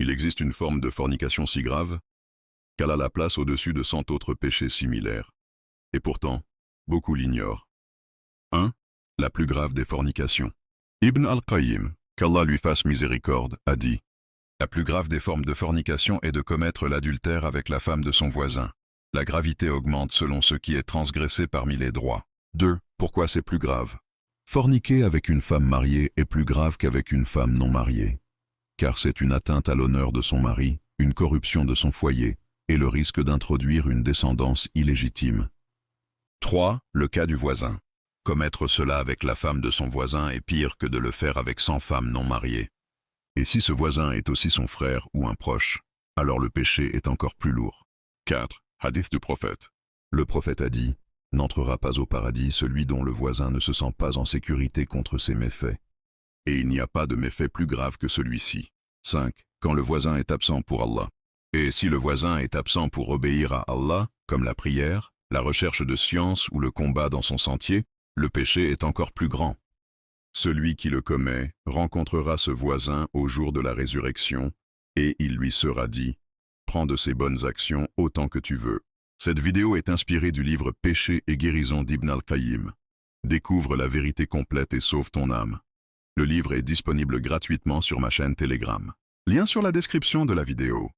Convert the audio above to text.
Il existe une forme de fornication si grave qu'elle a la place au-dessus de 100 autres péchés similaires. Et pourtant, beaucoup l'ignorent. 1. La plus grave des fornications. Ibn al-Qayyim, qu'Allah lui fasse miséricorde, a dit: la plus grave des formes de fornication est de commettre l'adultère avec la femme de son voisin. La gravité augmente selon ce qui est transgressé parmi les droits. 2. Pourquoi c'est plus grave? Forniquer avec une femme mariée est plus grave qu'avec une femme non mariée, car c'est une atteinte à l'honneur de son mari, une corruption de son foyer, et le risque d'introduire une descendance illégitime. 3. Le cas du voisin. Commettre cela avec la femme de son voisin est pire que de le faire avec 100 femmes non mariées. Et si ce voisin est aussi son frère ou un proche, alors le péché est encore plus lourd. 4. Hadith du prophète. Le prophète a dit: n'entrera pas au paradis celui dont le voisin ne se sent pas en sécurité contre ses méfaits. Et il n'y a pas de méfait plus grave que celui-ci. 5. Quand le voisin est absent pour Allah. Et si le voisin est absent pour obéir à Allah, comme la prière, la recherche de science ou le combat dans son sentier, le péché est encore plus grand. Celui qui le commet rencontrera ce voisin au jour de la résurrection, et il lui sera dit: prends de ses bonnes actions autant que tu veux. Cette vidéo est inspirée du livre Péché et guérison d'Ibn al-Qayyim. Découvre la vérité complète et sauve ton âme. Le livre est disponible gratuitement sur ma chaîne Telegram. Lien sur la description de la vidéo.